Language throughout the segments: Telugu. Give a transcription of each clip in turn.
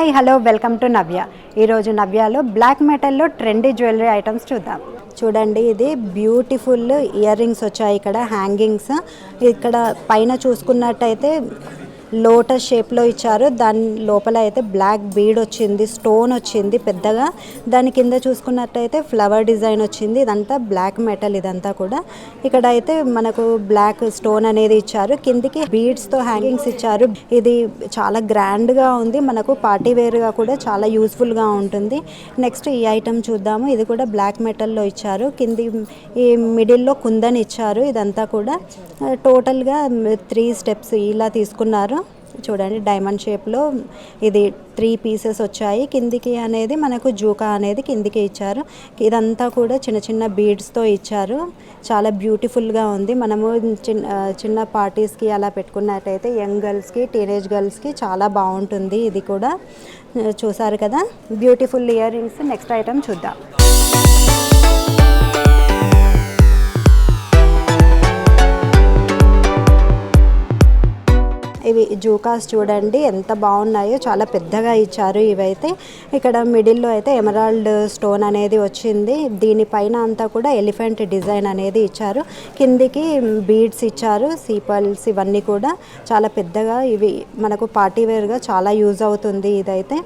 హాయ్ హలో వెల్కమ్ టు నవ్య. ఈరోజు నవ్యలో బ్లాక్ మెటల్లో ట్రెండీ జ్యువెలరీ ఐటమ్స్ చూద్దాం. చూడండి, ఇది బ్యూటిఫుల్ ఇయర్ రింగ్స్ వచ్చాయి. ఇక్కడ హ్యాంగింగ్స్, ఇక్కడ పైన చూసుకున్నట్టయితే లోటస్ షేప్లో ఇచ్చారు. దాని లోపల అయితే బ్లాక్ బీడ్ వచ్చింది, స్టోన్ వచ్చింది పెద్దగా. దాని కింద చూసుకున్నట్టయితే ఫ్లవర్ డిజైన్ వచ్చింది. ఇదంతా బ్లాక్ మెటల్, ఇదంతా కూడా. ఇక్కడ అయితే మనకు బ్లాక్ స్టోన్ అనేది ఇచ్చారు. కిందికి బీడ్స్తో హ్యాంగింగ్స్ ఇచ్చారు. ఇది చాలా గ్రాండ్గా ఉంది, మనకు పార్టీ వేర్గా కూడా చాలా యూస్ఫుల్గా ఉంటుంది. నెక్స్ట్ ఈ ఐటమ్ చూద్దాము. ఇది కూడా బ్లాక్ మెటల్లో ఇచ్చారు. కింది ఈ మిడిల్లో కుందన్ ఇచ్చారు. ఇదంతా కూడా టోటల్గా 3 స్టెప్స్ ఇలా తీసుకున్నారు. చూడండి, డైమండ్ షేప్లో ఇది 3 పీసెస్ వచ్చాయి. కిందికి అనేది మనకు జూకా అనేది కిందికి ఇచ్చారు. ఇదంతా కూడా చిన్న చిన్న బీడ్స్తో ఇచ్చారు. చాలా బ్యూటిఫుల్గా ఉంది. మనము చిన్న పార్టీస్కి అలా పెట్టుకున్నట్టయితే యంగ్ గర్ల్స్కి, టీనేజ్ గర్ల్స్కి చాలా బాగుంటుంది. ఇది కూడా చూసారు కదా, beautiful ear rings. Next item చూద్దాం. ఇవి జూకాస్ చూడండి ఎంత బాగున్నాయో, చాలా పెద్దగా ఇచ్చారు. ఇవైతే ఇక్కడ మిడిల్లో అయితే ఎమరాల్డ్ స్టోన్ అనేది వచ్చింది. దీనిపైన అంతా కూడా ఎలిఫెంట్ డిజైన్ అనేది ఇచ్చారు. కిందికి బీడ్స్ ఇచ్చారు, సీపల్స్, ఇవన్నీ కూడా చాలా పెద్దగా. ఇవి మనకు పార్టీ వేర్గా చాలా యూజ్ అవుతుంది. ఇదైతే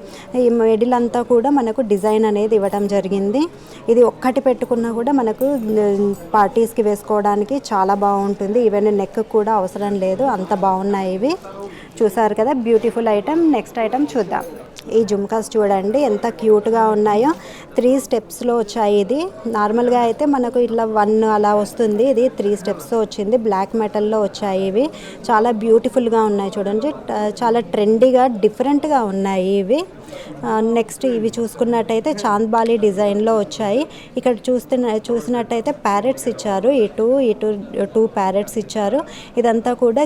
ఈ మిడిల్ అంతా కూడా మనకు డిజైన్ అనేది ఇవ్వడం జరిగింది. ఇది ఒక్కటి పెట్టుకున్నా కూడా మనకు పార్టీస్కి వేసుకోవడానికి చాలా బాగుంటుంది. ఈవెన్ నెక్ కూడా అవసరం లేదు, అంత బాగున్నాయి ఇవి. చూసారు కదా, బ్యూటిఫుల్ ఐటమ్. నెక్స్ట్ ఐటమ్ చూద్దాం. ఈ జుమ్కాస్ చూడండి ఎంత క్యూట్గా ఉన్నాయో. 3 స్టెప్స్లో వచ్చాయి. ఇది నార్మల్గా అయితే మనకు ఇట్లా 1 అలా వస్తుంది. ఇది 3 స్టెప్స్తో వచ్చింది. బ్లాక్ మెటల్లో వచ్చాయి. ఇవి చాలా బ్యూటిఫుల్గా ఉన్నాయి. చూడండి, చాలా ట్రెండీగా డిఫరెంట్గా ఉన్నాయి ఇవి. నెక్స్ట్ ఇవి చూసుకున్నట్టయితే చాంద్బాలి డిజైన్లో వచ్చాయి. ఇక్కడ చూసినట్టయితే ప్యారెట్స్ ఇచ్చారు. ఇటు 2 ప్యారెట్స్ ఇచ్చారు. ఇదంతా కూడా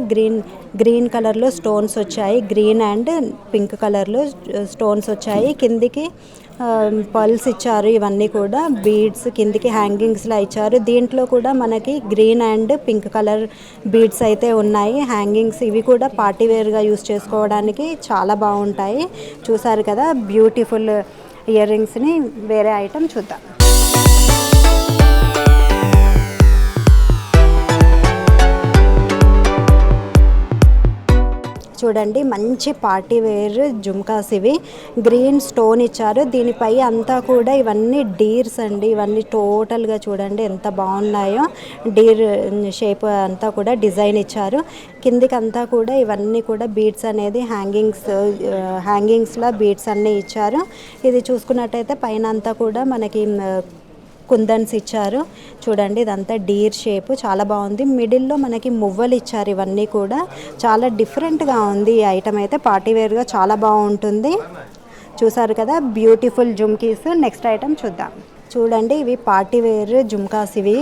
గ్రీన్ కలర్లో స్టోన్స్ వచ్చాయి. గ్రీన్ అండ్ పింక్ కలర్లో స్టోన్స్ వచ్చాయి. కిందికి పల్స్ ఇచ్చారు. ఇవన్నీ కూడా బీడ్స్ కిందికి హ్యాంగింగ్స్లా ఇచ్చారు. దీంట్లో కూడా మనకి green and pink colour beads అయితే ఉన్నాయి, హ్యాంగింగ్స్. ఇవి కూడా పార్టీ వేర్గా యూస్ చేసుకోవడానికి చాలా బాగుంటాయి. చూసారు కదా, బ్యూటిఫుల్ ఇయర్ రింగ్స్ని. వేరే ఐటమ్ చూద్దాం. చూడండి, మంచి పార్టీ వేర్ జుమ్కాస్. ఇవి గ్రీన్ స్టోన్ ఇచ్చారు. దీనిపై అంతా కూడా ఇవన్నీ డీర్స్ అండి. ఇవన్నీ టోటల్గా చూడండి ఎంత బాగున్నాయో. డీర్ షేప్ అంతా కూడా డిజైన్ ఇచ్చారు. కిందికి అంతా కూడా ఇవన్నీ కూడా బీడ్స్ అనేది హ్యాంగింగ్స్లో బీడ్స్ అన్నీ ఇచ్చారు. ఇది చూసుకున్నట్టయితే పైన అంతా కూడా మనకి కుందన్స్ ఇచ్చారు. చూడండి, ఇదంతా డీర్ షేప్, చాలా బాగుంది. మిడిల్లో మనకి మువ్వలు ఇచ్చారు. ఇవన్నీ కూడా చాలా డిఫరెంట్గా ఉంది. ఈ ఐటమ్ అయితే పార్టీ వేర్గా చాలా బాగుంటుంది. చూసారు కదా, బ్యూటిఫుల్ జుమ్కీస్. నెక్స్ట్ ఐటమ్ చూద్దాం. చూడండి, ఇవి పార్టీ వేర్ జుమ్కాస్. ఇవి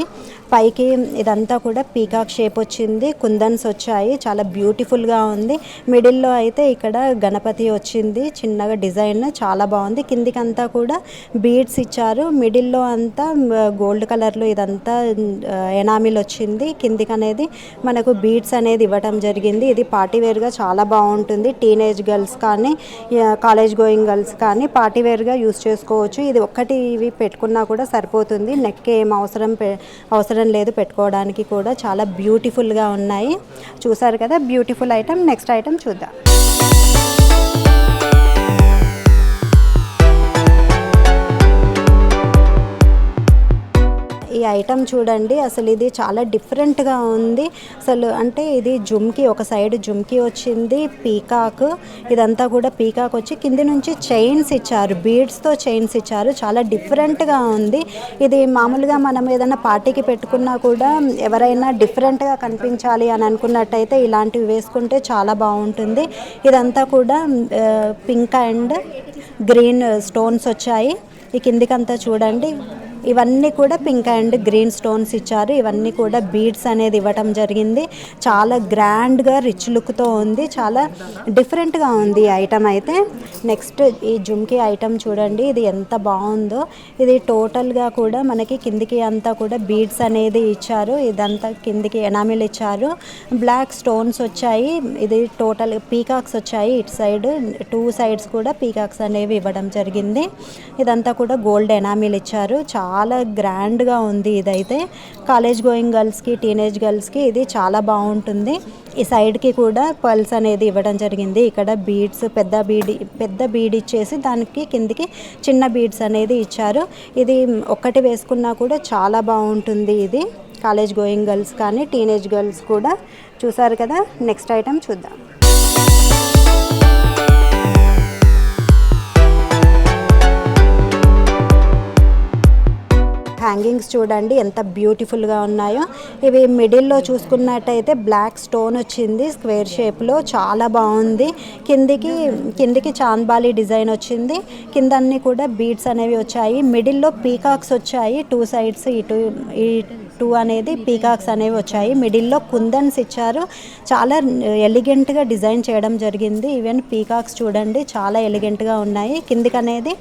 పైకి ఇదంతా కూడా పీకాక్ షేప్ వచ్చింది. కుందన్స్ వచ్చాయి, చాలా బ్యూటిఫుల్గా ఉంది. మిడిల్లో అయితే ఇక్కడ గణపతి వచ్చింది, చిన్నగా డిజైన్ చాలా బాగుంది. కిందికి అంతా కూడా బీడ్స్ ఇచ్చారు. మిడిల్లో అంతా గోల్డ్ కలర్లో ఇదంతా ఎనామిల్ వచ్చింది. కిందికి అనేది మనకు బీడ్స్ అనేది ఇవ్వటం జరిగింది. ఇది పార్టీ వేర్గా చాలా బాగుంటుంది. టీనేజ్ గర్ల్స్ కానీ, కాలేజ్ గోయింగ్ గర్ల్స్ కానీ పార్టీ వేర్గా యూస్ చేసుకోవచ్చు. ఇది ఒక్కటి ఇవి పెట్టుకున్నా కూడా సరిపోతుంది. నెక్ ఏం అవసరం లేదు పెట్టుకోవడానికి కూడా. చాలా బ్యూటిఫుల్గా ఉన్నాయి. చూసారు కదా, బ్యూటిఫుల్ ఐటమ్. నెక్స్ట్ ఐటమ్ చూద్దాం. ఈ ఐటమ్ చూడండి, అసలు ఇది చాలా డిఫరెంట్గా ఉంది. అసలు అంటే ఇది జుమ్కీ, ఒక సైడ్ జుమ్కీ వచ్చింది, పీకాక్. ఇదంతా కూడా పీకాక్ వచ్చి కింది నుంచి చైన్స్ ఇచ్చారు, బీడ్స్తో చైన్స్ ఇచ్చారు. చాలా డిఫరెంట్గా ఉంది. ఇది మామూలుగా మనం ఏదైనా పార్టీకి పెట్టుకున్నా కూడా ఎవరైనా డిఫరెంట్గా కనిపించాలి అని అనుకున్నట్టయితే ఇలాంటివి వేసుకుంటే చాలా బాగుంటుంది. ఇదంతా కూడా పింక్ అండ్ గ్రీన్ స్టోన్స్ వచ్చాయి. ఈ కిందికంతా చూడండి ఇవన్నీ కూడా పింక్ అండ్ గ్రీన్ స్టోన్స్ ఇచ్చారు. ఇవన్నీ కూడా బీడ్స్ అనేది ఇవ్వటం జరిగింది. చాలా గ్రాండ్గా రిచ్ లుక్తో ఉంది. చాలా డిఫరెంట్గా ఉంది ఈ ఐటమ్ అయితే. నెక్స్ట్ ఈ జుమ్కీ ఐటమ్ చూడండి, ఇది ఎంత బాగుందో. ఇది టోటల్గా కూడా మనకి కిందికి అంతా కూడా బీడ్స్ అనేది ఇచ్చారు. ఇదంతా కిందికి ఎనామిల్ ఇచ్చారు. బ్లాక్ స్టోన్స్ వచ్చాయి. ఇది టోటల్ పీకాక్స్ వచ్చాయి. ఇటు సైడ్ 2 సైడ్స్ కూడా పీకాక్స్ అనేవి ఇవ్వడం జరిగింది. ఇదంతా కూడా గోల్డ్ ఎనామిల్ ఇచ్చారు. చాలా గ్రాండ్గా ఉంది. ఇదైతే కాలేజ్ గోయింగ్ గర్ల్స్కి, టీనేజ్ గర్ల్స్కి ఇది చాలా బాగుంటుంది. ఈ సైడ్కి కూడా పర్ల్స్ అనేది ఇవ్వడం జరిగింది. ఇక్కడ బీడ్స్ పెద్ద బీడ్ ఇచ్చేసి దానికి కిందికి చిన్న బీడ్స్ అనేది ఇచ్చారు. ఇది ఒక్కటి వేసుకున్నా కూడా చాలా బాగుంటుంది. ఇది కాలేజ్ గోయింగ్ గర్ల్స్ కానీ టీనేజ్ గర్ల్స్ కూడా. చూసారు కదా, నెక్స్ట్ ఐటమ్ చూద్దాం. హ్యాంగింగ్స్ చూడండి ఎంత బ్యూటిఫుల్గా ఉన్నాయో. ఇవి మిడిల్లో చూసుకున్నట్టయితే బ్లాక్ స్టోన్ వచ్చింది స్క్వేర్ షేప్లో, చాలా బాగుంది. కిందికి చాంద్బాలి డిజైన్ వచ్చింది. కింద అన్ని కూడా బీడ్స్ అనేవి వచ్చాయి. మిడిల్లో పీకాక్స్ వచ్చాయి. 2 సైడ్స్ ఈ 2 అనేది పీకాక్స్ అనేవి వచ్చాయి. మిడిల్లో కుందన్స్ ఇచ్చారు. చాలా ఎలిగెంట్గా డిజైన్ చేయడం జరిగింది. ఈవెన్ పీకాక్స్ చూడండి చాలా ఎలిగెంట్గా ఉన్నాయి. కిందికి అనేది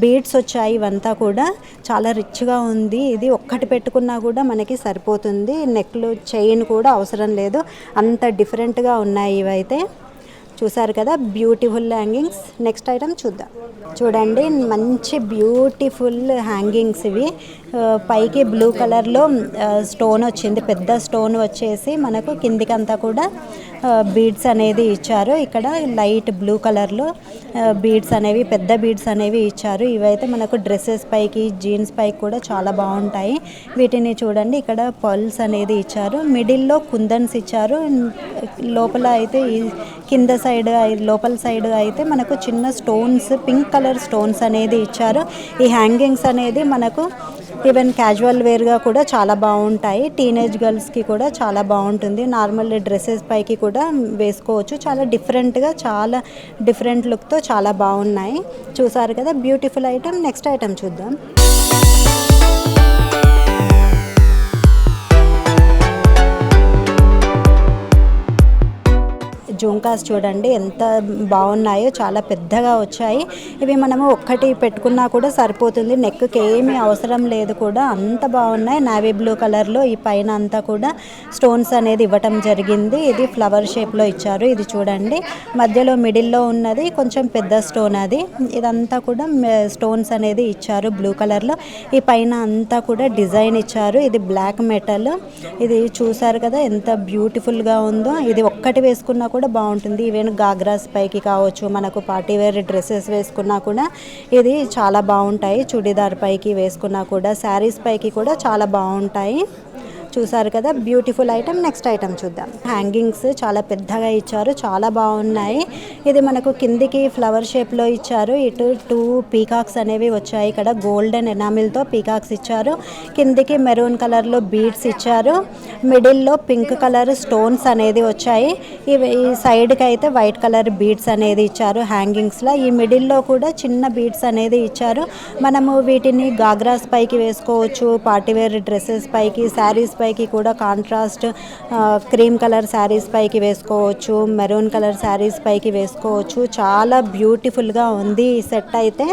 బీడ్స్ వచ్చాయి. ఇవంతా కూడా చాలా రిచ్గా ఉంది. ఇది ఒక్కటి పెట్టుకున్నా కూడా మనకి సరిపోతుంది. నెక్లు చైన్ కూడా అవసరం లేదు. అంత డిఫరెంట్గా ఉన్నాయి ఇవైతే. చూసారు కదా, బ్యూటిఫుల్ హ్యాంగింగ్స్. నెక్స్ట్ ఐటమ్ చూద్దాం. చూడండి, మంచి బ్యూటిఫుల్ హ్యాంగింగ్స్ ఇవి. పైకి బ్లూ కలర్లో స్టోన్ వచ్చింది. పెద్ద స్టోన్ వచ్చేసి మనకు కిందికంతా కూడా బీడ్స్ అనేది ఇచ్చారు. ఇక్కడ లైట్ బ్లూ కలర్లో బీడ్స్ అనేవి, పెద్ద బీడ్స్ అనేవి ఇచ్చారు. ఇవైతే మనకు డ్రెస్సెస్ పైకి, జీన్స్ పైకి కూడా చాలా బాగుంటాయి. వీటిని చూడండి, ఇక్కడ పర్ల్స్ అనేది ఇచ్చారు. మిడిల్లో కుందన్స్ ఇచ్చారు. లోపల అయితే ఈ కింద సైడ్, లోపల సైడ్ అయితే మనకు చిన్న స్టోన్స్, పింక్ కలర్ స్టోన్స్ అనేది ఇచ్చారు. ఈ హ్యాంగింగ్స్ అనేది మనకు ఈవెన్ క్యాజువల్ వేర్గా కూడా చాలా బాగుంటాయి. టీనేజ్ గర్ల్స్కి కూడా చాలా బాగుంటుంది. నార్మల్ డ్రెస్సెస్ పైకి కూడా వేసుకోవచ్చు. చాలా డిఫరెంట్గా, చాలా డిఫరెంట్ లుక్తో చాలా బాగున్నాయి. చూసారు కదా, బ్యూటిఫుల్ ఐటమ్. నెక్స్ట్ ఐటమ్ చూద్దాం. జుంకాస్ చూడండి ఎంత బాగున్నాయో, చాలా పెద్దగా వచ్చాయి. ఇవి మనము ఒక్కటి పెట్టుకున్నా కూడా సరిపోతుంది. నెక్కి ఏమీ అవసరం లేదు కూడా, అంత బాగున్నాయి. నావీ బ్లూ కలర్లో ఈ పైన అంతా కూడా స్టోన్స్ అనేది ఇవ్వటం జరిగింది. ఇది ఫ్లవర్ షేప్లో ఇచ్చారు. ఇది చూడండి, మధ్యలో మిడిల్లో ఉన్నది కొంచెం పెద్ద స్టోన్. అది ఇదంతా కూడా స్టోన్స్ అనేది ఇచ్చారు బ్లూ కలర్లో. ఈ పైన అంతా కూడా డిజైన్ ఇచ్చారు. ఇది బ్లాక్ మెటల్. ఇది చూసారు కదా ఎంత బ్యూటిఫుల్గా ఉందో. ఇది ఒక్కటి వేసుకున్నా కూడా బాగుంటుంది. ఈవెన్ గాగ్రాస్ పైకి కావచ్చు, మనకు పార్టీ వేర్ డ్రెస్సెస్ వేసుకున్నా కూడా ఇది చాలా బాగుంటాయి. చుడీదార్ పైకి వేసుకున్నా కూడా, శారీస్ పైకి కూడా చాలా బాగుంటాయి. చూసారు కదా, బ్యూటిఫుల్ ఐటమ్. నెక్స్ట్ ఐటమ్ చూద్దాం. హ్యాంగింగ్స్ చాలా పెద్దగా ఇచ్చారు, చాలా బాగున్నాయి. ఇది మనకు కిందికి ఫ్లవర్ షేప్లో ఇచ్చారు. ఇటు 2 పీకాక్స్ అనేవి వచ్చాయి. ఇక్కడ గోల్డెన్ ఎనామిల్తో పీకాక్స్ ఇచ్చారు. కిందికి మెరూన్ కలర్లో బీడ్స్ ఇచ్చారు. మిడిల్లో పింక్ కలర్ స్టోన్స్ అనేది వచ్చాయి. ఈ సైడ్కి అయితే వైట్ కలర్ బీడ్స్ అనేది ఇచ్చారు హ్యాంగింగ్స్లో. ఈ మిడిల్లో కూడా చిన్న బీడ్స్ అనేది ఇచ్చారు. మనము వీటిని గాగ్రాస్ పైకి వేసుకోవచ్చు, పార్టీవేర్ డ్రెస్సెస్ పైకి, శారీస్ పైకి కూడా, కాంట్రాస్ట్ క్రీమ్ కలర్ శారీస్ పైకి వేసుకోవచ్చు, మెరూన్ కలర్ శారీస్ పైకి వేసుకోవచ్చు. చాలా బ్యూటిఫుల్గా ఉంది ఈ సెట్ అయితే.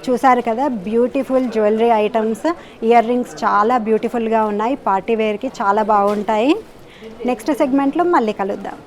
చూసారు కదా, beautiful jewellery items. Ear rings చాలా బ్యూటిఫుల్గా ఉన్నాయి. పార్టీ వేర్కి చాలా బాగుంటాయి. నెక్స్ట్ సెగ్మెంట్లో మళ్ళీ కలుద్దాం.